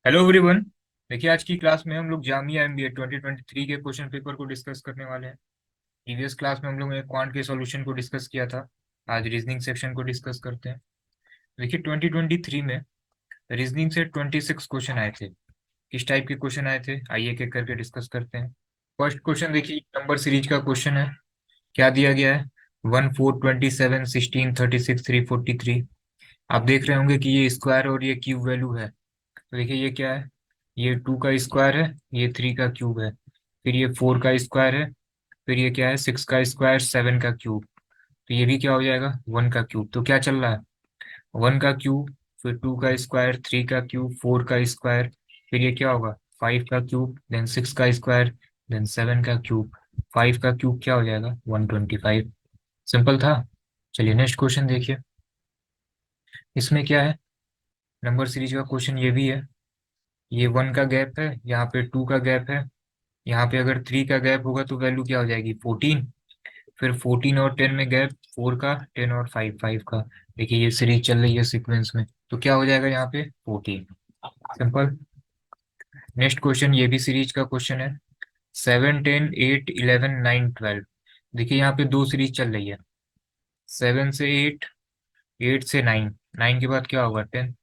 Hello everyone. देखिए, आज की क्लास में हम लोग जामिया एमबीए 2023 के क्वेश्चन पेपर को डिस्कस करने वाले हैं। प्रीवियस क्लास में हम लोग ने क्वांट के सॉल्यूशन को डिस्कस किया था। आज रीजनिंग सेक्शन को डिस्कस करते हैं। देखिए, 2023 में रीजनिंग से 26 क्वेश्चन आए थे। किस टाइप के क्वेश्चन आए थे, आइए एक एक करके डिस्कस करते हैं। फर्स्ट क्वेश्चन देखिए, नंबर सीरीज का क्वेश्चन है। क्या दिया गया है? 1 4 27 16 36 343। आप देख रहे होंगे कि ये स्क्वायर और ये क्यूब वैल्यू है। तो देखिए, ये क्या है? ये 2 का स्क्वायर है, ये 3 का क्यूब है, फिर ये 4 का स्क्वायर है, फिर ये क्या है? 6 का स्क्वायर, 7 का क्यूब। तो ये भी क्या हो जाएगा? 1 का क्यूब। तो क्या चल रहा है? 1 का क्यूब, फिर 2 का स्क्वायर, 3 का क्यूब, 4 का स्क्वायर, फिर ये क्या होगा? 5 का क्यूब, देन 6 का स्क्वायर, देन 7 का क्यूब। 5 का क्यूब क्या हो जाएगा? 125। सिंपल था। चलिए नेक्स्ट क्वेश्चन देखिए। इसमें क्या है? नंबर सीरीज का क्वेश्चन ये भी है। ये 1 का गैप है, यहाँ पे 2 का गैप है, यहाँ पे अगर 3 का गैप होगा तो वैल्यू क्या हो जाएगी? 14। फिर 14 और 10 में गैप, 4 का, 10 और 5, 5 का। देखिए, ये सीरीज चल रही है सीक्वेंस में, तो क्या हो जाएगा यहाँ पे? 14। सिंपल। नेक्स्ट क्वेश्चन ये भी सीरीज का क्वेश्चन है। 7 10 8 11 9 12। देखिए, यहाँ पे दो सीरीज चल रही है। 7 से 8, 8 से 9, 9 के बाद क्या होगा? 10।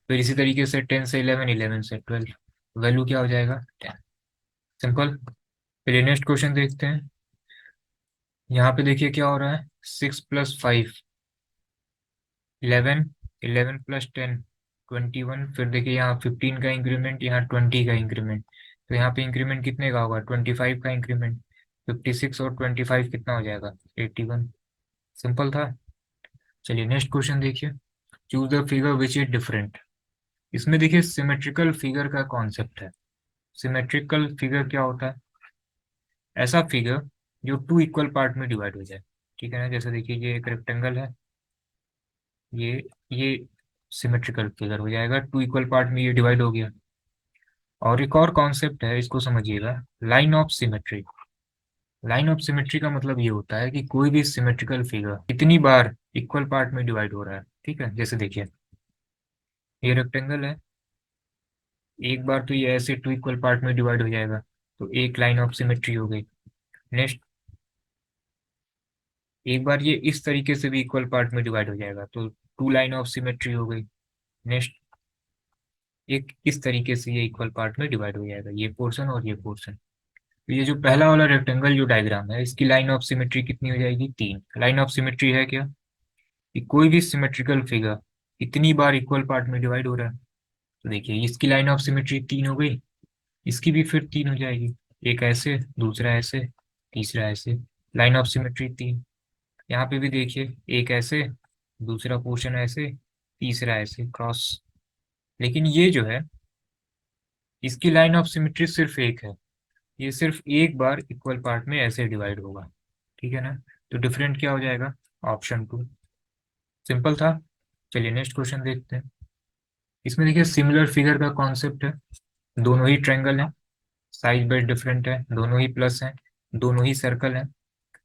फिर इसी तरीके से 10 से 11, 11 से 12। वैल्यू क्या हो जाएगा? 10। सिंपल। फिर नेक्स्ट क्वेश्चन देखते हैं। यहाँ पे देखिए क्या हो रहा है। 6 + 5, 11, 11 + 10, 21। फिर देखिए, यहाँ 15 का इंक्रीमेंट, यहाँ 20 का इंक्रीमेंट। तो यहाँ पे इंक्रीमेंट कितने का होगा? 25 का इंक्रीमेंट। 56 और 25 कितना हो जाएगा? 81। सिंपल था। चलिए नेक्स्ट क्वेश्चन देखिए। Choose the figure which is different. इसमें देखिए, सिमेट्रिकल फिगर का कॉन्सेप्ट है। सिमेट्रिकल फिगर क्या होता है? ऐसा फिगर जो टू इक्वल पार्ट में डिवाइड हो जाए। ठीक है ना? जैसे देखिए, ये एक रेक्टेंगल है, ये ये सिमेट्रिकल फिगर हो जाएगा, टू इक्वल पार्ट में ये डिवाइड हो गया। और एक और कॉन्सेप्ट है, इसको समझिएगा। Line of symmetry. Line of symmetry का मतलब ये होता है कि कोई भी सिमेट्रिकल फिगर कितनी बार इक्वल पार्ट में डिवाइड हो रहा है। ठीक है? जैसे देखिए, ये रेक्टेंगल है, एक बार तो ये ऐसे टू इक्वल पार्ट में डिवाइड हो जाएगा, तो एक लाइन ऑफ सिमेट्री हो गई। नेक्स्ट, एक बार ये इस तरीके से भी इक्वल पार्ट में डिवाइड हो जाएगा, तो टू लाइन ऑफ सिमेट्री हो गई। नेक्स्ट, एक इस तरीके से ये इक्वल पार्ट में डिवाइड हो जाएगा, ये पोर्शन और ये पोर्शन। तो ये जो पहला वाला रेक्टेंगल जो डायग्राम है, इसकी लाइन ऑफ सिमेट्री कितनी हो जाएगी? 3। लाइन ऑफ सिमेट्री है क्या? कि कोई भी सिमेट्रिकल फिगर इतनी बार इक्वल पार्ट में डिवाइड हो रहा है। तो देखिए, इसकी लाइन ऑफ सिमेट्री 3 हो गई, इसकी भी फिर 3 हो जाएगी। एक ऐसे, दूसरा ऐसे, तीसरा ऐसे। Line of symmetry 3। यहाँ पे भी देखिए, एक ऐसे, दूसरा पोर्शन ऐसे, तीसरा ऐसे क्रॉस। लेकिन ये जो है, इसकी लाइन ऑफ सिमेट्री सिर्फ एक है। ये सिर्फ एक बार इक्वल पार्ट में ऐसे डिवाइड होगा। ठीक है ना? तो डिफरेंट क्या हो जाएगा? ऑप्शन 2। सिंपल था। चलिए नेक्स्ट क्वेश्चन देखते हैं। इसमें देखिए, सिमिलर फिगर का कॉन्सेप्ट है। दोनों ही ट्रायंगल हैं, साइज बेस डिफरेंट है, दोनों ही प्लस हैं, दोनों ही सर्कल हैं।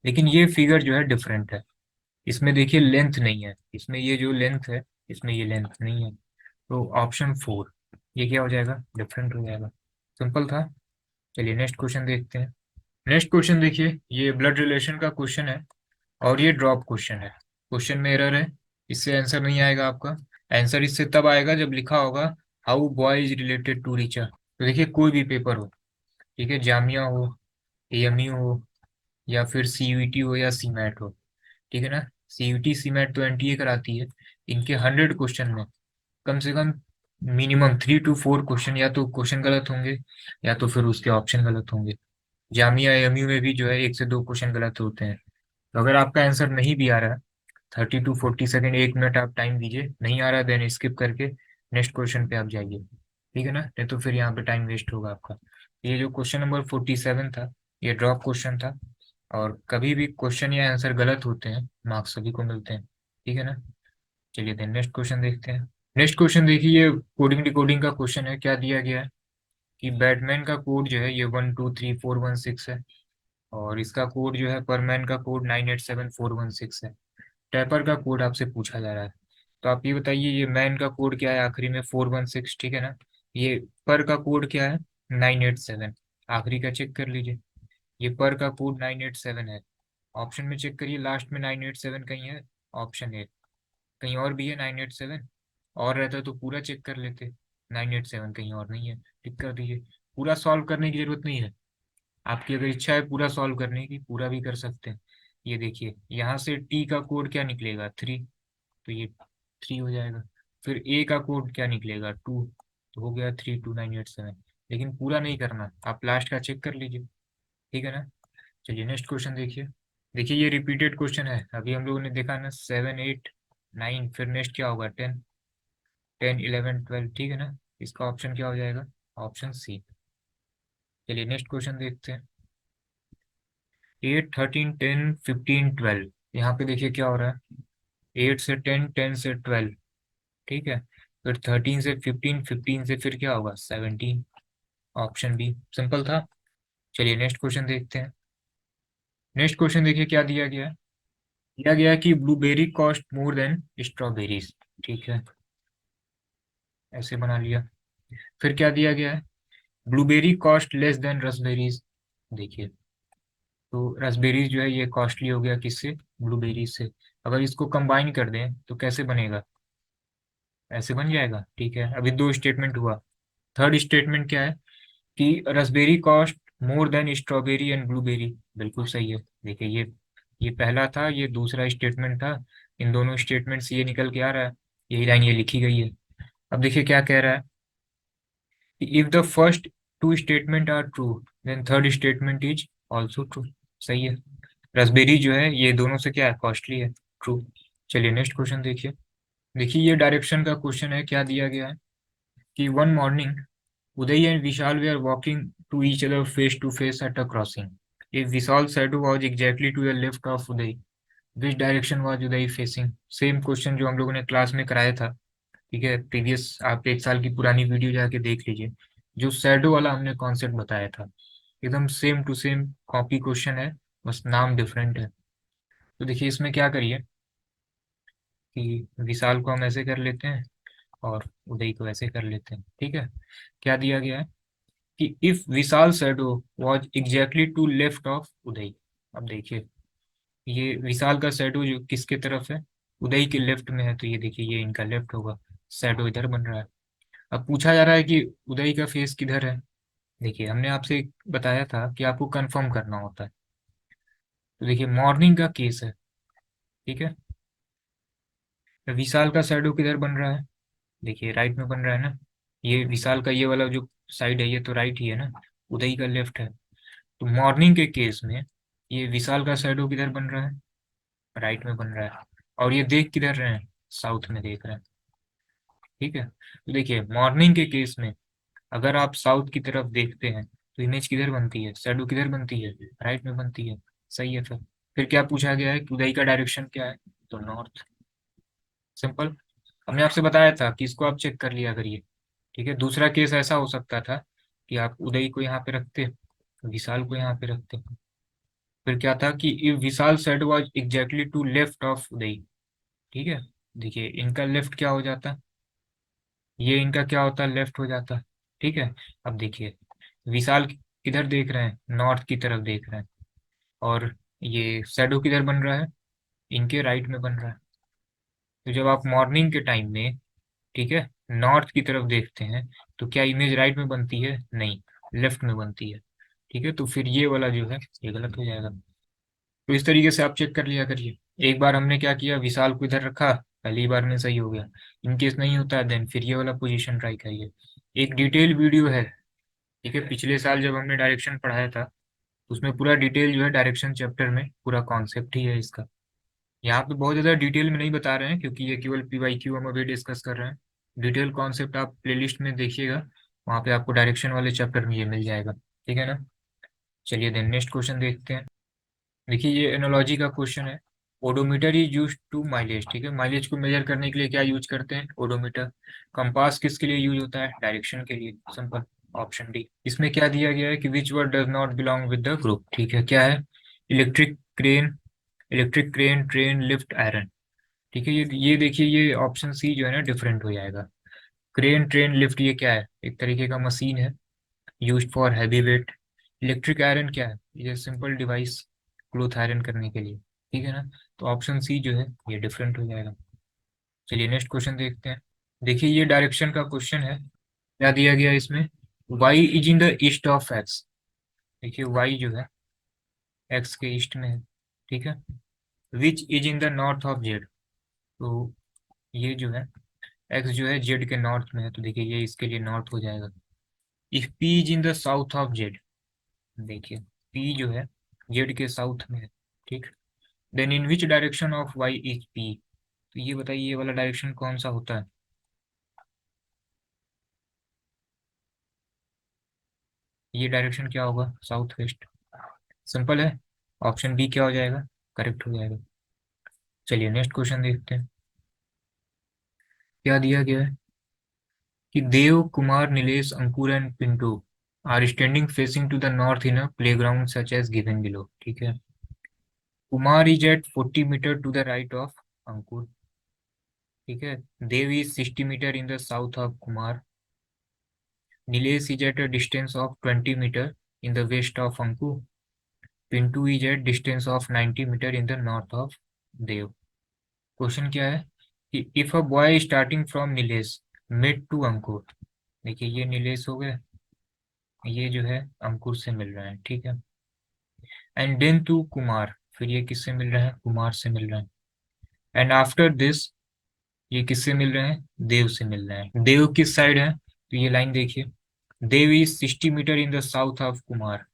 लेकिन ये फिगर जो है डिफरेंट है। इसमें देखिए लेंथ नहीं है, इसमें ये जो लेंथ है, इसमें ये लेंथ नहीं है। तो ऑप्शन 4, ये क्या हो जाएगा? डिफरेंट हो जाएगा। सिंपल था। चलिए नेक्स्ट क्वेश्चन देखते हैं। नेक्स्ट क्वेश्चन देखिए, ये ब्लड रिलेशन का क्वेश्चन है, और ये ड्रॉप क्वेश्चन है। क्वेश्चन में एरर है, इससे आंसर नहीं आएगा आपका। आंसर इससे तब आएगा जब लिखा होगा how boy is related to teacher. तो देखिए, कोई भी पेपर हो, ठीक है, जामिया हो, एएमयू हो, या फिर सीयूईटी हो या सीमैट हो। ठीक है ना? सीयूईटी सीमैट तो एनटीए कराती है। इनके 100 क्वेश्चन में कम से कम मिनिमम 3 to 4 क्वेश्चन या तो क्वेश्चन गलत होंगे, या तो फिर उसके ऑप्शन गलत होंगे। जामिया एएमयू में भी जो है 1 से 2 क्वेश्चन गलत होते हैं। तो अगर आपका आंसर नहीं भी आ रहा है, 30 to 40 सेकेंड, 1 मिनट आप टाइम दीजिए। नहीं आ रहा, देन स्किप करके नेक्स्ट क्वेश्चन पे आप जाइए। ठीक है ना? नहीं तो फिर यहाँ पे टाइम वेस्ट होगा आपका। ये जो क्वेश्चन नंबर 47 था, ये ड्रॉप क्वेश्चन था। और कभी भी क्वेश्चन या आंसर गलत होते हैं, मार्क्स सभी को मिलते हैं। ठीक है ना? चलिए देन नेक्स्ट क्वेश्चन देखते हैं। नेक्स्ट क्वेश्चन देखिए, ये कोडिंग डिकोडिंग का क्वेश्चन है। क्या दिया गया है कि बैटमैन का कोड जो है ये 123416 है, और इसका कोड जो है परमैन का कोड 987416 है। टैपर का कोड आपसे पूछा जा रहा है। तो आप ये बताइए, ये मैन का कोड क्या है? आखिरी में 416। ठीक है ना? ये पर का कोड क्या है? 987। आखिरी का चेक कर लीजिए, ये पर का कोड 987 है। ऑप्शन में चेक करिए, लास्ट में 987 कहीं है? Option A. कहीं और भी है 987? और रहता तो पूरा चेक कर लेते। 987 कहीं और नहीं है, टिक कर दीजिए। पूरा सॉल्व करने की जरूरत नहीं है, आपकी अगर इच्छा है पूरा सॉल्व करने की, पूरा भी कर सकते हैं। ये देखिए, यहाँ से टी का कोड क्या निकलेगा? 3, तो ये 3 हो जाएगा। फिर ए का कोड क्या निकलेगा? 2, तो हो गया 32987। लेकिन पूरा नहीं करना, आप लास्ट का चेक कर लीजिए, ठीक है ना। चलिए नेक्स्ट क्वेश्चन देखिए। देखिए ये रिपीटेड क्वेश्चन है, अभी हम लोगों ने देखा ना 7 8 9, फिर नेक्स्ट क्या होगा? 10, 10 11 12, ठीक है ना। इसका ऑप्शन क्या हो जाएगा? Option C. चलिए नेक्स्ट क्वेश्चन देखते हैं। 8 13 10 15 12, यहाँ पे देखिए क्या हो रहा है। 8 से 10, 10 से 12, ठीक है। फिर 13 से 15, 15 से फिर क्या होगा? 17। ऑप्शन बी, सिंपल था। चलिए नेक्स्ट क्वेश्चन देखते हैं। नेक्स्ट क्वेश्चन देखिए क्या दिया गया है। दिया गया है कि blueberry cost more than strawberries, ठीक है, ऐसे बना लिया। फिर क्या दिया गया है? Blueberry cost less than raspberries. देखिए, तो रसबेरीज जो है ये कॉस्टली हो गया किससे? ब्लूबेरी से। अगर इसको कंबाइन कर दें तो कैसे बनेगा? ऐसे बन जाएगा, ठीक है। अभी दो स्टेटमेंट हुआ, थर्ड स्टेटमेंट क्या है? कि raspberry cost more than strawberry and blueberry. बिल्कुल सही है। देखिए ये पहला था, ये दूसरा स्टेटमेंट था। इन दोनों स्टेटमेंट से ये निकल के आ रहा है, यही लाइन ये लिखी गई है। अब देखिए क्या कह रहा है कि if the first two statement are true then third statement is also true. सही है, रसबेरी जो है ये दोनों से क्या है? कॉस्टली है। ट्रू। चलिए नेक्स्ट क्वेश्चन देखिए। देखिए ये डायरेक्शन का क्वेश्चन है, क्या दिया गया है कि one morning Uday and Vishal were walking to each other face to face at a crossing. If Vishal's shadow was exactly to the left of Uday, which direction was Uday facing? Same question जो हम लोगों ने class में कराया था, ठीक है, previous आप एक साल की पुरानी वीडियो जाके देख लीजिए। जो शैडो वाला हमने कॉन्सेप्ट बताया था, एकदम same to same copy question है, बस नाम डिफरेंट है। तो देखिए इसमें क्या करिए कि विशाल को हम ऐसे कर लेते हैं और उदय को ऐसे कर लेते हैं, ठीक है। क्या दिया गया है कि if Vishal shadow was exactly to left of Uday. अब देखिए ये विशाल का शैडो जो किसके तरफ है? उदय के लेफ्ट में है, तो ये देखिए ये इनका लेफ्ट होगा, शैडो इधर बन रहा है। अब पूछा जा रहा है कि उदय का फेस किधर है। देखिए हमने आपसे बताया था कि आपको कंफर्म करना होता है। तो देखिए मॉर्निंग का केस है, ठीक है। तो विशाल का शैडो किधर बन रहा है? देखिए राइट में बन रहा है ना। ये विशाल का ये वाला जो साइड है ये तो राइट ही है ना, उदय का लेफ्ट है। तो मॉर्निंग के केस में ये विशाल का शैडो किधर बन रहा है? राइट में बन रहा है। और ये देख किधर रहे हैं? साउथ में देख रहे हैं, ठीक है। तो देखिए मॉर्निंग के केस में अगर आप साउथ की तरफ देखते हैं तो इमेज किधर बनती है? शैडो किधर बनती है? राइट में बनती है। सही है। फिर क्या पूछा गया है कि उदय का डायरेक्शन क्या है? तो नॉर्थ। सिंपल। हमने आपसे बताया था कि इसको आप चेक कर लिया करिए, ठीक है। दूसरा केस ऐसा हो सकता था कि आप उदय को यहाँ पे रखते, विशाल को यहाँ पे रखते। फिर क्या था कि if Vishal said was exactly to left of Uday, ठीक है। देखिए इनका लेफ्ट क्या हो जाता? ये इनका क्या होता? लेफ्ट हो जाता, ठीक है। अब देखिए विशाल किधर देख रहे हैं? नॉर्थ की तरफ देख रहे हैं। और ये शैडो किधर बन रहा है? इनके राइट में बन रहा है। तो जब आप मॉर्निंग के टाइम में, ठीक है, नॉर्थ की तरफ देखते हैं तो क्या इमेज राइट में बनती है? नहीं, लेफ्ट में बनती है, ठीक है। तो फिर ये वाला जो है ये गलत हो जाएगा। तो इस तरीके से आप चेक कर लिया करिए। एक बार हमने क्या किया, विशाल को इधर रखा, पहली बार में सही हो गया। इनकेस नहीं होता है देन फिर ये वाला पोजीशन ट्राई करिए। एक डिटेल वीडियो है, ठीक है, पिछले साल जब हमने डायरेक्शन पढ़ाया था उसमें पूरा डिटेल जो है डायरेक्शन चैप्टर में पूरा कॉन्सेप्ट ही है इसका। यहाँ पे बहुत ज़्यादा डिटेल में नहीं बता रहे हैं क्योंकि ये केवल पीवाईक्यू हम अभी डिस्कस कर रहे हैं। डिटेल कॉन्सेप्ट आप प्लेलिस्ट में देखिएगा, वहाँ पे आपको डायरेक्शन वाले चैप्टर में ये मिल जाएगा, ठीक है ना। चलिए देन नेक्स्ट क्वेश्चन देखते हैं। देखिए ये एनोलॉजी का क्वेश्चन है। Odometer is use to mileage, ठीक है, माइलेज को मेजर करने के लिए क्या यूज करते हैं? ओडोमीटर। कंपास किसके लिए यूज होता है? डायरेक्शन के लिए। सिंपल। Option D. इसमें क्या दिया गया है कि which word does not belong with the group, ठीक है, क्या है? Electric crane, electric crane, train, lift, iron, ठीक है। ये देखिए ये ऑप्शन सी जो है ना डिफरेंट हो जाएगा। क्रेन, ट्रेन, लिफ्ट ये क्या है? एक तरीके का मशीन है used for heavy weight. Electric iron क्या है? ये सिंपल डिवाइस क्लोथ आयरन करने के लिए। ठीक है ना? तो ऑप्शन सी जो है ये डिफरेंट हो जाएगा। चलिए नेक्स्ट क्वेश्चन देखते हैं। देखिए ये डायरेक्शन का क्वेश्चन है। क्या दिया गया है इसमें? Y is in the east of X. देखिए वाई जो है एक्स के ईस्ट में है। ठीक है। Which is in the north of Z. तो ये जो है एक्स जो है जेड के नॉर्थ में है, तो देखिए ये इसके लिए नॉर्थ हो जाएगा। If P is in the south of Z. देखिए पी जो है जेड के साउथ में है। ठीक। Then in which direction of Y is P. तो ये बताइए ये वाला डायरेक्शन कौन सा होता है? ये डायरेक्शन क्या होगा? South west. सिंपल है। ऑप्शन बी क्या हो जाएगा? करेक्ट हो जाएगा। चलिए नेक्स्ट क्वेश्चन देखते हैं। क्या दिया गया है कि Dev, Kumar, Nilesh, Ankur and Pintu are standing facing to the north in a playground such as given below. ठीक है। Kumar is at 40 metre to the right of Ankur. ठीक है। Dev is 60 metre in the south of Kumar. Nilesh is at a distance of 20 meter in the west of Anku. Pintu is at distance of 90 meter in the north of Dev. Question क्या है कि if a boy starting from Nilesh met to Ankur. देखिए ये नीलेश हो गए, ये जो है अंकुर से मिल रहा है। ठीक है। एंड देन टू कुमार, फिर ये किससे मिल रहा है? कुमार से मिल रहा है। एंड आफ्टर दिस ये किससे मिल रहे हैं? देव से मिल रहे हैं। देव किस साइड है? तो ये लाइन देखिए, Dev is 60 metre in the south of Kumar.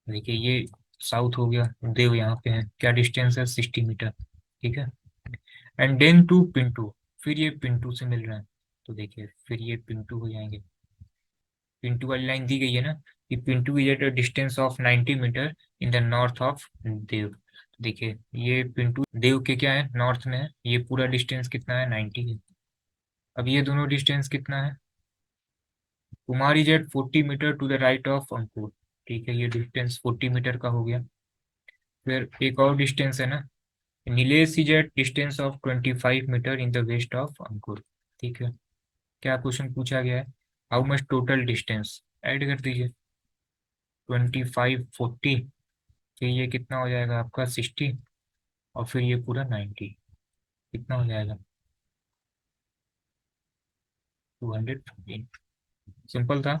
देखिए ये साउथ हो गया, देव यहाँ पे है, क्या डिस्टेंस है? 60 मीटर। ठीक है। एंड देन टू पिंटू, फिर ये पिंटू से मिल रहा है, तो देखिए फिर ये पिंटू हो जाएंगे। पिंटू वाली लाइन दी गई है ना कि Pintu is at a distance of 90 metre in the north of Dev. तो देखिए ये पिंटू देव के क्या है? नॉर्थ में है। ये पूरा डिस्टेंस कितना है? 90 है। अब ये दोनों डिस्टेंस कितना है? Kumar is at 40 metre to the right of Ankur. ठीक है, ये डिस्टेंस 40 मीटर का हो गया। फिर एक और डिस्टेंस है ना, Nilesh is at distance of 25 metre in the west of Ankur. ठीक है। क्या क्वेश्चन पूछा गया है? How much total distance. Add कर दीजिए 25 40, फिर ये कितना हो जाएगा आपका 60, और फिर ये पूरा 90, कितना हो जाएगा? 215। सिंपल था।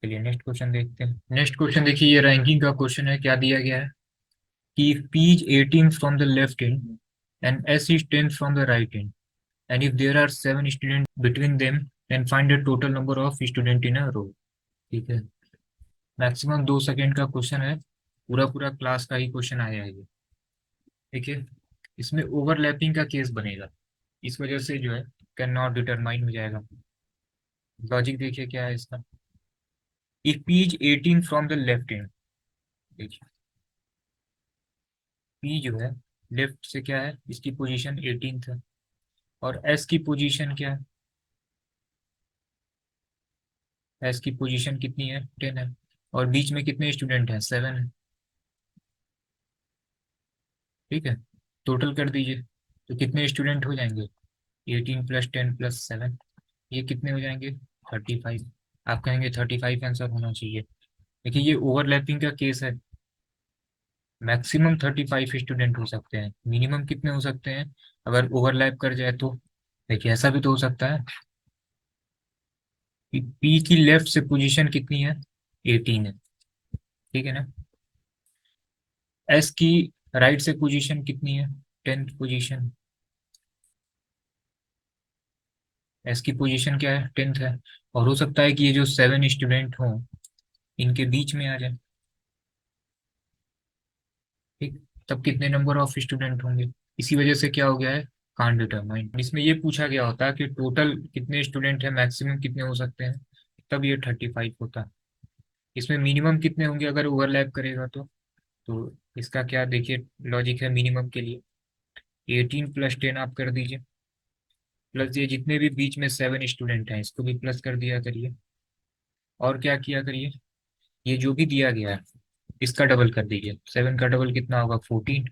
चलिए नेक्स्ट क्वेश्चन देखते हैं। नेक्स्ट क्वेश्चन देखिए ये रैंकिंग का क्वेश्चन है। क्या दिया गया है कि P is 18 from the left end and S is 10 from the right end, and if there are 7 students between them, then find the total number of student in a row। ठीक है। Maximum 2 second का question है, पूरा पूरा class का ही question आया है ये। ठीक है। इसमें ओवरलैपिंग का केस बनेगा, इस वजह से जो है कैन नॉट डिटरमाइन हो जाएगा। लॉजिक देखिए क्या है इसका। If P is 18 from the left end, देखिए P जो है लेफ्ट से क्या है? इसकी पोजीशन 18 है, और S की पोजीशन क्या है? एस की पोजीशन कितनी है? 10 है। और बीच में कितने स्टूडेंट हैं? 7 है। ठीक है। टोटल कर दीजिए, तो कितने स्टूडेंट हो जाएंगे? 18 प्लस 10 प्लस 7, ये कितने हो जाएंगे? 35। आप कहेंगे 35 आंसर होना चाहिए। देखिए ये ओवरलैपिंग का केस है, मैक्सिमम 35 स्टूडेंट हो सकते हैं, मिनिमम कितने हो सकते हैं अगर ओवरलैप कर जाए तो? देखिए ऐसा भी तो हो सकता है कि पी की लेफ्ट से पोजीशन कितनी है? 18 है। ठीक है ना? एस की राइट से पोजीशन कितनी है? 10th position. एस की पोजीशन क्या है? 10th है। और हो सकता है कि ये जो 7 स्टूडेंट हों इनके बीच में आ जाए। ठीक। तब कितने नंबर ऑफ स्टूडेंट होंगे? इसी वजह से क्या हो गया है? Can't determine. इसमें ये पूछा गया होता है कि टोटल कितने स्टूडेंट हैं, मैक्सिमम कितने हो सकते हैं, तब ये 35 होता। इसमें मिनिमम कितने होंगे अगर ओवरलैप करेगा तो इसका क्या देखिए लॉजिक है मिनिमम के लिए। 18 प्लस 10 आप कर दीजिए, प्लस ये जितने भी बीच में 7 स्टूडेंट हैं इसको भी प्लस कर दिया करिए। और क्या किया करिए, ये जो भी दिया गया है इसका डबल कर दीजिए। 7 का डबल कितना होगा? 14,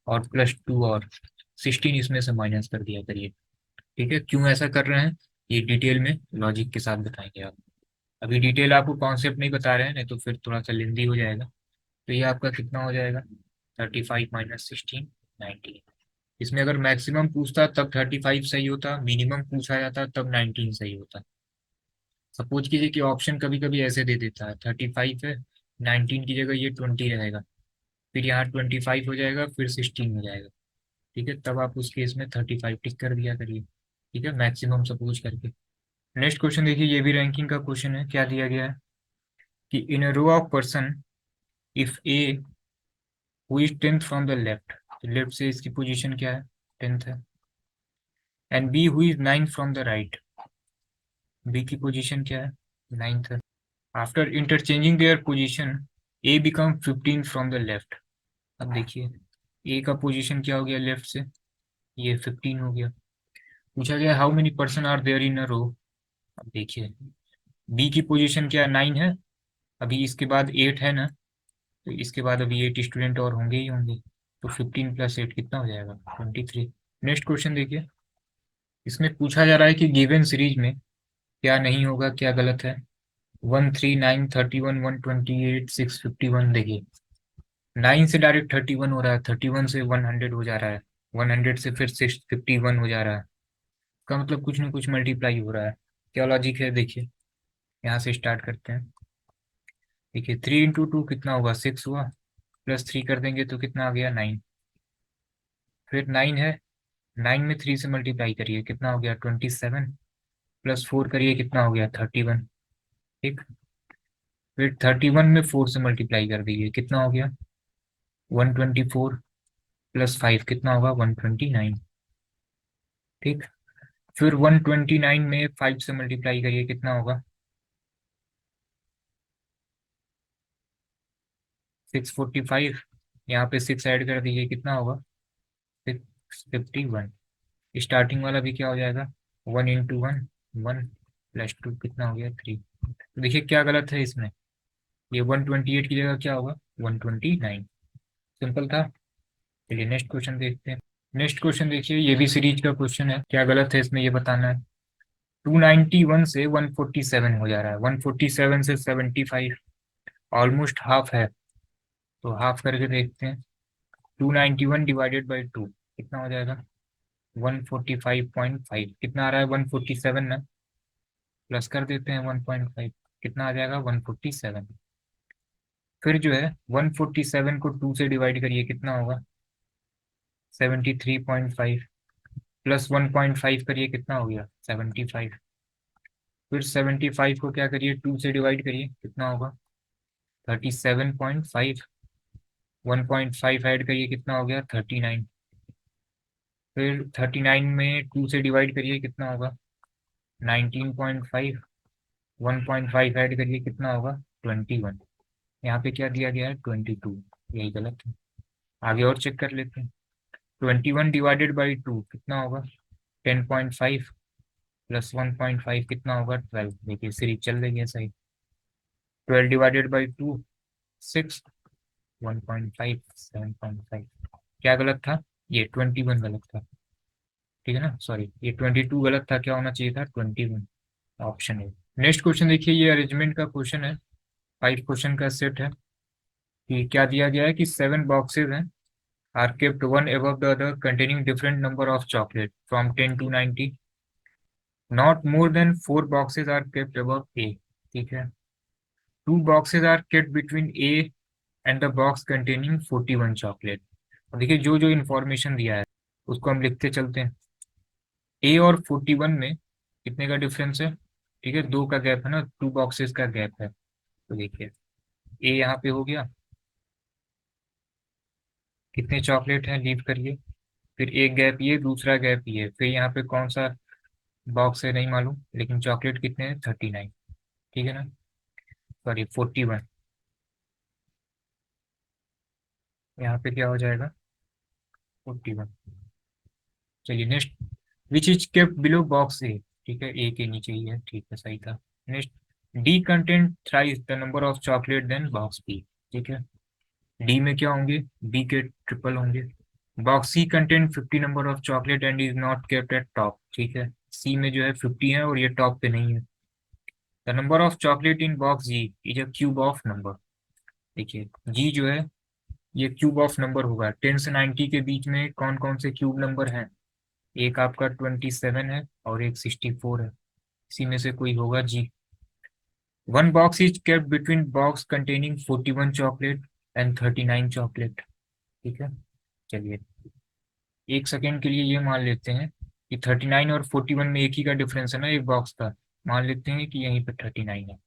और प्लस 2 और 16 इसमें से माइनस कर दिया करिए। ठीक है। क्यों ऐसा कर रहे हैं? ये डिटेल में लॉजिक के साथ बताएंगे आप। अभी डिटेल आपको कॉन्सेप्ट नहीं बता रहे हैं, नहीं तो फिर थोड़ा सा लेंदी हो जाएगा। तो ये आपका कितना हो जाएगा, 35 माइनस 16, 19। इसमें अगर मैक्सिमम पूछता तब 35 सही होता, मिनिमम पूछा जाता तब 19 सही होता। सपोज कीजिए कि ऑप्शन कभी कभी ऐसे दे देता है 35 है, 19 की जगह ये 20 रहेगा, फिर यहाँ 25 हो जाएगा, फिर 16 हो जाएगा। ठीक है, तब आप उस केस में 35 टिक कर दिया करिए। ठीक है, मैक्सिमम सपोज करके। नेक्स्ट क्वेश्चन देखिए, ये भी रैंकिंग का क्वेश्चन है। क्या दिया गया है कि in a row of person, if A who is 10th from the left, तो लेफ्ट से इसकी पोजीशन क्या है, 10th है, and B who is 9 from the right, B की पोजीशन क्या है, 9th है। After interchanging their position, A become 15 from the left. अब देखिए ए का पोजीशन क्या हो गया लेफ्ट से, ये 15 हो गया। पूछा गया how many person are there in a row. अब देखिए बी की पोजीशन क्या 9 है, अभी इसके बाद 8 है ना, तो इसके बाद अभी 8 स्टूडेंट और होंगे ही होंगे, तो 15 प्लस 8 कितना हो जाएगा, 23। नेक्स्ट क्वेश्चन देखिए, इसमें पूछा जा रहा है कि गिवन सीरीज में क्या नहीं होगा, क्या गलत है। 139, 31, 128, 651। देखिए 9 से डायरेक्ट 31 हो रहा है, 31 से 100 हो जा रहा है, 100 से फिर 651 हो जा रहा है। इसका मतलब कुछ ना कुछ मल्टीप्लाई हो रहा है। क्या लॉजिक है देखिए, यहाँ से स्टार्ट करते हैं। देखिए 3 इंटू 2 कितना होगा, 6 हुआ, प्लस 3 कर देंगे तो कितना आ गया, 9। फिर 9 है, 9 में 3 से मल्टीप्लाई करिए कितना हो गया, 27, प्लस 4 करिए कितना हो गया, 31। ठीक, फिर 31 में 4 से मल्टीप्लाई कर दीजिए कितना हो गया, 124, प्लस 5 कितना होगा, 129। ठीक, फिर 129 में 5 से मल्टीप्लाई करिए कितना होगा, 645। यहाँ पे 6 ऐड कर दीजिए कितना होगा, 651। स्टार्टिंग वाला भी क्या हो जाएगा, 1 इंटू 1, 1, प्लस 2 कितना हो गया, 3। तो देखिए क्या गलत है इसमें, ये 128 की जगह क्या होगा, 129। सिंपल था। चलिए नेक्स्ट क्वेश्चन देखते हैं। नेक्स्ट क्वेश्चन देखिए, ये भी सीरीज का क्वेश्चन है। क्या गलत है इसमें ये बताना है। 291 से 147 हो जा रहा है, 147 से 75, ऑलमोस्ट हाफ है, तो हाफ करके देखते हैं। 291 डिवाइडेड बाई 2 कितना हो जाएगा, 145.5। कितना आ रहा है, 147 ना, प्लस कर देते हैं 1.5, कितना आ जाएगा, 147। फिर जो है 147 को 2 से डिवाइड करिए कितना होगा, 73.5, प्लस 1.5 करिए कितना हो गया, 75। फिर 75 को क्या करिए, 2 से डिवाइड करिए कितना होगा, 37.5, 1.5 ऐड करिए कितना हो गया, 39। फिर 39 में 2 से डिवाइड करिए कितना होगा, 19.5, 1.5 ऐड करिए कितना होगा, 21। यहाँ पे क्या दिया गया है, 22। यही गलत है, आगे और चेक कर लेते हैं। 21 डिवाइडेड बाई 2 कितना होगा, 10.5, प्लस 1.5 कितना होगा, 12। देखिए सीरीज चल रही है सही। 12 डिवाइडेड बाई 2, 6, 1.5, 7.5। क्या गलत था, ये 21 गलत था। ठीक है ना, सॉरी ये 22 गलत था, क्या होना चाहिए था, 21, ऑप्शन है। नेक्स्ट क्वेश्चन देखिए, ये अरेंजमेंट का क्वेश्चन है, 5 क्वेश्चन का सेट है। कि क्या दिया गया है कि 7 बॉक्सेज हैं, are kept one above the other containing different number of chocolate from 10 to 90, not more than 4 boxes are kept above A. ठीक है, 2 boxes are kept between A and the box containing 41 chocolate. देखिए जो जो information दिया है उसको हम लिखते चलते हैं। ए और 41 में कितने का डिफरेंस है, ठीक है, 2 का गैप है ना, 2 बॉक्सेस का गैप है। तो देखिए ए यहाँ पे हो गया, कितने चॉकलेट हैं लीव करिए, फिर एक गैप ये, दूसरा गैप ये, फिर यहाँ पे कौन सा बॉक्स है नहीं मालूम, लेकिन चॉकलेट कितने हैं, 39। ठीक है ना, सॉरी 41। यहाँ पे क्या हो जाएगा, 41। चलिए next, which is kept below box A. ठीक है, ए के नीचे ही है, ठीक है सही था। Next, D content thrice the number of chocolate than box B. ठीक है, डी में क्या होंगे, बी के ट्रिपल होंगे। Box C content 50 number of chocolate and is not kept at top. ठीक है, सी में जो है 50 है और ये टॉप पे नहीं है। The number of chocolate in box G is a cube of number. देखिए जी जो है ये क्यूब ऑफ नंबर होगा। 10 से 90 के बीच में कौन कौन से क्यूब नंबर हैं? एक आपका 27 है और एक 64 है, इसी में से कोई होगा जी। One box is kept between box containing 41 chocolate and 39 chocolate. ठीक है, चलिए एक सेकेंड के लिए ये मान लेते हैं कि 39 और 41 में एक ही का डिफरेंस है ना, एक बॉक्स का। मान लेते हैं कि यहीं पे 39 है,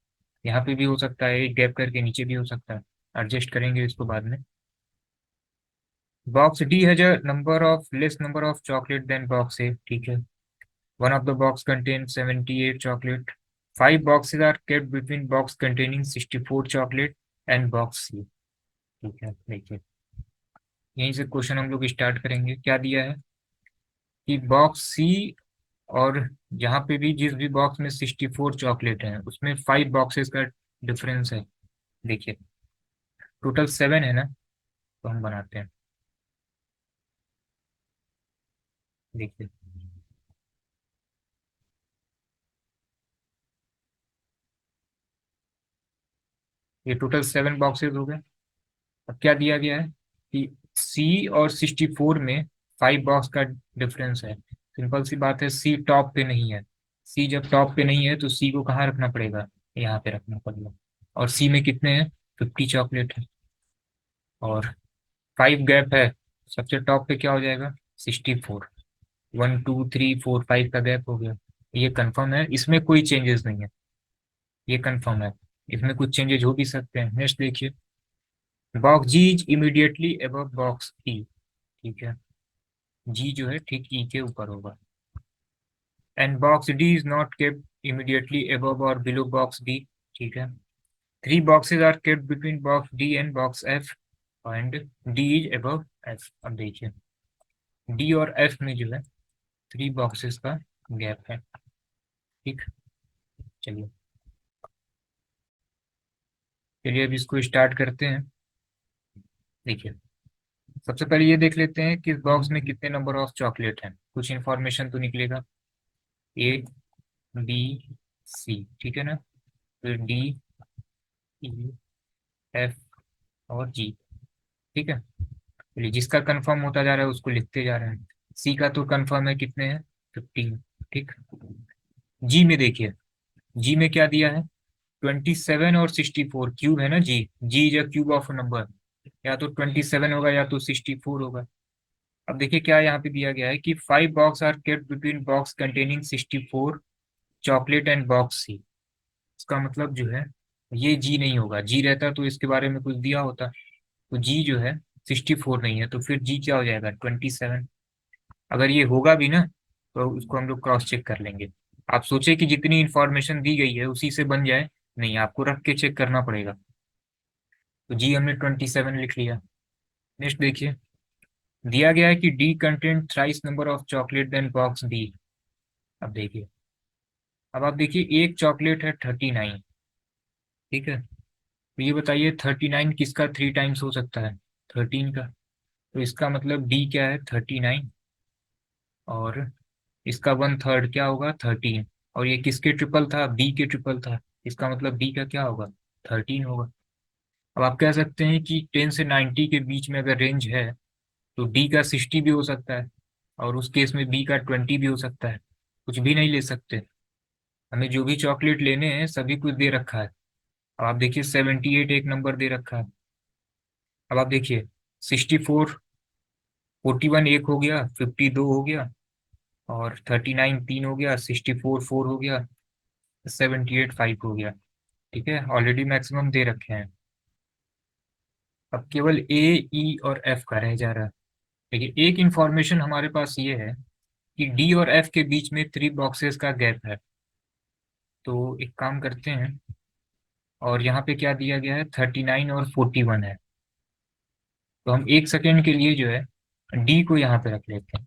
यहाँ पे भी हो सकता है, एक गैप करके नीचे भी हो सकता है, एडजस्ट करेंगे इसको बाद में। Box D has a number of less number of chocolate than box A. ठीक है, one of the box contain 78 chocolate. Five boxes are kept between box containing 64 chocolate and box C. ठीक है, देखिए यहीं से क्वेश्चन हम लोग start करेंगे। क्या दिया है कि बॉक्स सी और जहाँ पे भी जिस भी बॉक्स में 64 चॉकलेट है उसमें 5 बॉक्सेस का डिफरेंस है। देखिए टोटल 7 है ना, तो हम बनाते हैं। देखिए ये टोटल 7 बॉक्सेस हो गए। अब क्या दिया गया है कि सी और 64 में 5 बॉक्स का डिफरेंस है। सिंपल सी बात है, सी टॉप पे नहीं है। सी जब टॉप पे नहीं है तो सी को कहाँ रखना पड़ेगा? यहाँ पे रखना पड़ेगा। और सी में कितने हैं? 50 चॉकलेट है और 5 गैप है। सबसे टॉप पे क्या हो जाएगा? 64। 1 2 3 4 5 का गैप हो गया। ये कंफर्म है, इसमें कोई चेंजेस नहीं है, ये कंफर्म है। इसमें कुछ चेंजेस हो भी सकते हैं। नेक्स्ट देखिए, box G is immediately above box E. ठीक है, जी जो है ठीक ई के ऊपर होगा। And box D is not kept immediately above और बिलो बॉक्स डी। ठीक है, three boxes are kept between box D and box F and D is above F. अब देखिए डी और एफ में जो है 3 बॉक्सेस का गैप है। ठीक, चलिए चलिए अब इसको स्टार्ट करते हैं। देखिए सबसे पहले ये देख लेते हैं कि इस बॉक्स में कितने नंबर ऑफ चॉकलेट हैं। कुछ इंफॉर्मेशन तो निकलेगा, ए बी सी, ठीक है ना, फिर डी ई एफ और जी। ठीक है, चलिए जिसका कंफर्म होता जा रहा है उसको लिखते जा रहे हैं। सी का तो कंफर्म है, कितने हैं? 15। ठीक, जी में देखिए, जी में क्या दिया है? 27 और 64 क्यूब है ना जी। G is a cube of number, या तो 27 होगा या तो 64 होगा। अब देखिए क्या यहाँ पे दिया गया है कि 5 box are kept between box containing 64 chocolate and box C. इसका मतलब जो है ये जी नहीं होगा। जी रहता तो इसके बारे में कुछ दिया होता। तो जी जो है 64 नहीं है, तो फिर जी क्या हो जाएगा? 27। अगर ये होगा भी ना तो उसको हम लोग क्रॉस चेक कर लेंगे। आप सोचे कि जितनी इंफॉर्मेशन दी गई है उसी से बन जाए, नहीं, आपको रख के चेक करना पड़ेगा। तो जी हमने 27 लिख लिया। नेक्स्ट देखिए, दिया गया है कि D content thrice number of chocolate than box D. अब देखिए, अब आप देखिए एक चॉकलेट है 39। ठीक है, तो ये बताइए 39 किसका 3 टाइम्स हो सकता है? 13 का। तो इसका मतलब डी क्या है? 39। और इसका 1/3 क्या होगा? 13। और ये किसके ट्रिपल था? बी के ट्रिपल था। इसका मतलब डी का क्या होगा? 13 होगा। अब आप कह सकते हैं कि 10 से 90 के बीच में अगर रेंज है तो डी का 60 भी हो सकता है, और उस केस में बी का 20 भी हो सकता है। कुछ भी नहीं ले सकते, हमें जो भी चॉकलेट लेने हैं सभी कुछ दे रखा है। अब आप देखिए 78 एक नंबर दे रखा है। अब आप देखिए 64, 41 एक हो गया, 50 दो हो गया, और 39 तीन हो गया, 64 4 हो गया, 78 5 हो गया। ठीक है, ऑलरेडी मैक्सिमम दे रखे हैं। अब केवल ए ई और एफ का रह जा रहा है। देखिए एक इंफॉर्मेशन हमारे पास ये है कि डी और एफ के बीच में 3 बॉक्सेस का गैप है। तो एक काम करते हैं, और यहाँ पे क्या दिया गया है? 39 और 41 है। तो हम एक सेकेंड के लिए जो है डी को यहाँ पे रख लेते हैं।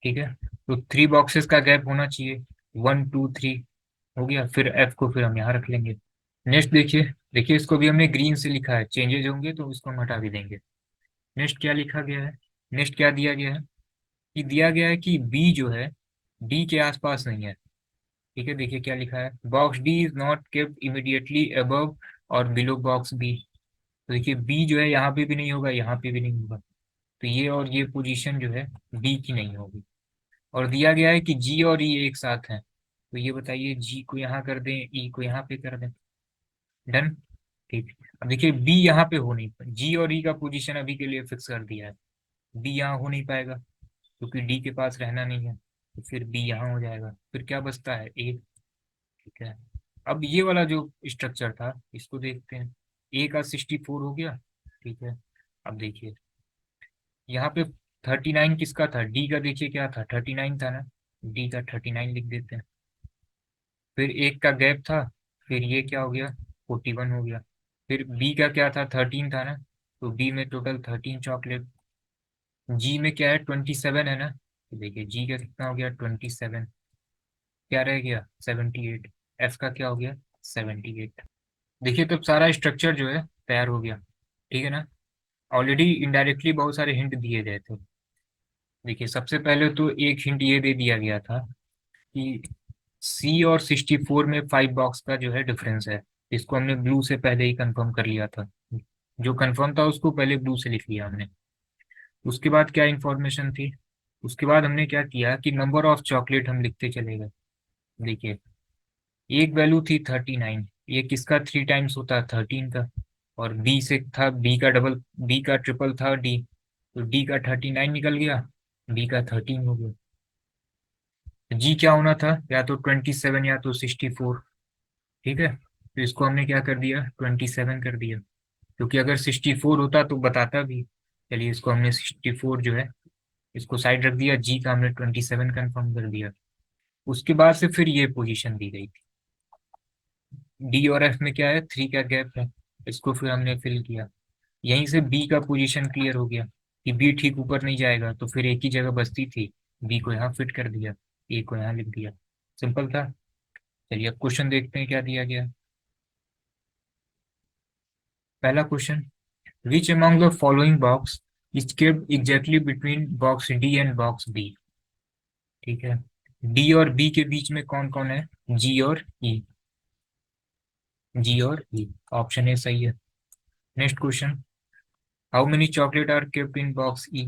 ठीक है, तो 3 बॉक्सेस का गैप होना चाहिए, 1 2 3 हो गया। फिर एफ को फिर हम यहाँ रख लेंगे। नेक्स्ट देखिए, देखिए इसको भी हमने ग्रीन से लिखा है, चेंजेस होंगे तो इसको हम हटा भी देंगे। नेक्स्ट क्या लिखा गया है? नेक्स्ट क्या दिया गया है कि दिया गया है कि बी जो है डी के आसपास नहीं है। ठीक है, देखिए क्या लिखा है, box D is not kept immediately above और बिलो बॉक्स बी। तो देखिए बी जो है यहाँ पे भी नहीं होगा, यहाँ पे भी नहीं होगा, तो ये और ये पोजीशन जो है डी की नहीं होगी। और दिया गया है कि जी और ई एक साथ हैं, तो ये बताइए जी को यहाँ कर दें, ई को यहाँ पे कर दें। डन। ठीक। अब देखिए बी यहाँ पे हो नहीं, जी और ई का पोजीशन अभी के लिए फिक्स कर दिया है, बी यहाँ हो नहीं पाएगा क्योंकि डी के पास रहना नहीं है, तो फिर बी यहाँ हो जाएगा, फिर क्या बचता है ए। ठीक है। अब ये वाला जो स्ट्रक्चर था इसको देखते हैं, ए का 64 हो गया। ठीक है। अब देखिए यहाँ पे 39 किसका था, डी का, देखिए क्या था, 39 था ना, डी का 39 लिख देते हैं। फिर एक का गैप था, फिर ये क्या हो गया, 41 हो गया। फिर बी का क्या था, 13 था ना, तो बी में टोटल 13 चॉकलेट। जी में क्या है, 27 है ना, तो देखिए जी का कितना हो गया, 27, क्या रह गया, 78। एफ का क्या हो गया, 78। देखिए तब सारा स्ट्रक्चर जो है तैयार हो गया। ठीक है ना। ऑलरेडी इनडायरेक्टली बहुत सारे हिंट दिए गए थे। देखिए सबसे पहले तो एक हिंट ये दे दिया गया था कि सी और 64 में 5 बॉक्स का जो है डिफरेंस है। इसको हमने ब्लू से पहले ही कंफर्म कर लिया था, जो कंफर्म था उसको पहले ब्लू से लिख लिया हमने। उसके बाद क्या इंफॉर्मेशन थी, उसके बाद हमने क्या किया कि नंबर ऑफ चॉकलेट हम लिखते चले गए। देखिए एक वैल्यू थी 39, ये किसका 3 टाइम्स होता है, 13 का। और बी से था, बी का डबल, बी का ट्रिपल था डी, तो डी का 39 निकल गया, बी का 13 हो गया। जी क्या होना था, या तो 27 या तो 64। ठीक है, तो इसको हमने क्या कर दिया, 27 कर दिया, क्योंकि अगर 64 होता तो बताता भी। चलिए इसको हमने 64 जो है इसको साइड रख दिया, जी का हमने 27 कंफर्म कर दिया। उसके बाद से फिर ये पोजीशन दी गई थी, डी और एफ में क्या है, 3 का गैप है, इसको फिर हमने फिल किया। यहीं से बी का पोजीशन क्लियर हो गया कि बी ठीक ऊपर नहीं जाएगा, तो फिर एक ही जगह बचती थी, बी को यहाँ फिट कर दिया, ए को यहाँ लिख दिया। सिंपल था। चलिए अब क्वेश्चन देखते हैं क्या दिया गया। पहला question, which among the following box is kept exactly between box D and box B. ठीक है, डी और बी के बीच में कौन कौन है, जी और ई, जी और ई, ऑप्शन ए सही है। Next question, how many chocolate are kept in box E,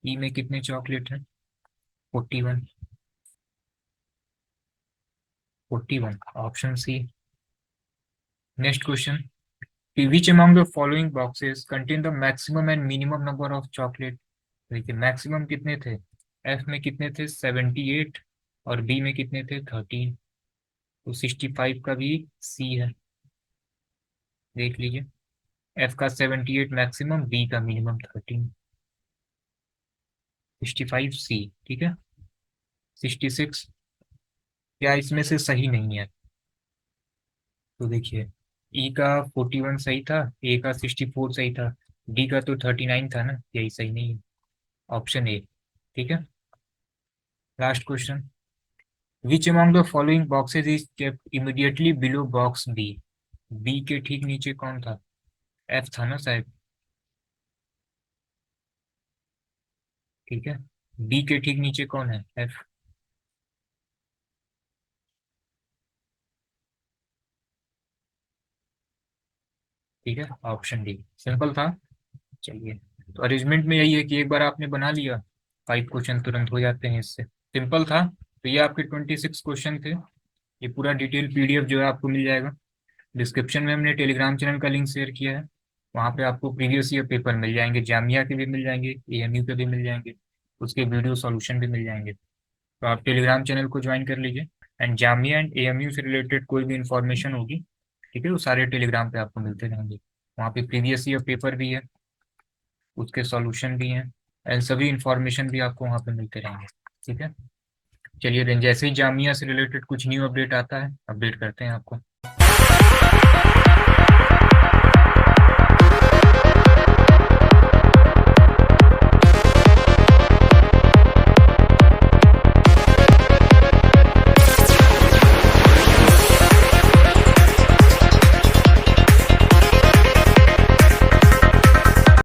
E में कितने चॉकलेट हैं, 41, 41, option C. Next question, which among the following boxes contain the maximum and minimum number of chocolate। देखिए मैक्सिमम कितने थे, F में कितने थे, 78, और बी में कितने थे, 13, तो 65 का भी सी है। देख लीजिए, एफ का 78 मैक्सिमम, बी का मिनिमम 13, 65 सी। ठीक है। 66 क्या इसमें से सही नहीं है, तो देखिए ई का 41 सही था, ए का 64 सही था, डी का तो 39 था ना, यही सही नहीं है, ऑप्शन ए। ठीक है। Last question, which among the following boxes is kept immediately below box B, B के ठीक नीचे कौन था, एफ था ना शायद। ठीक है, बी के ठीक नीचे कौन है, एफ। ठीक है, ऑप्शन डी, सिंपल था। चलिए, तो अरेंजमेंट में यही है कि एक बार आपने बना लिया, 5 क्वेश्चन तुरंत हो जाते हैं इससे, सिंपल था। तो ये आपके 26 क्वेश्चन थे। ये पूरा डिटेल पीडीएफ जो है आपको मिल जाएगा, डिस्क्रिप्शन में हमने टेलीग्राम चैनल का लिंक शेयर किया है, वहाँ पे आपको प्रीवियस ईयर पेपर मिल जाएंगे, जामिया के भी मिल जाएंगे, एएमयू के भी मिल जाएंगे, उसके वीडियो सॉल्यूशन भी मिल जाएंगे। तो आप टेलीग्राम चैनल को ज्वाइन कर लीजिए, एंड जामिया एंड एएमयू से रिलेटेड कोई भी इंफॉर्मेशन होगी, ठीक है, वो सारे टेलीग्राम पे आपको मिलते रहेंगे। वहाँ पे प्रीवियस ईयर पेपर भी है, उसके सॉल्यूशन भी हैं, एंड सभी इंफॉर्मेशन भी आपको वहाँ पे मिलते रहेंगे। ठीक है। चलिए देन, जैसे ही जामिया से रिलेटेड कुछ न्यू अपडेट आता है अपडेट करते हैं आपको।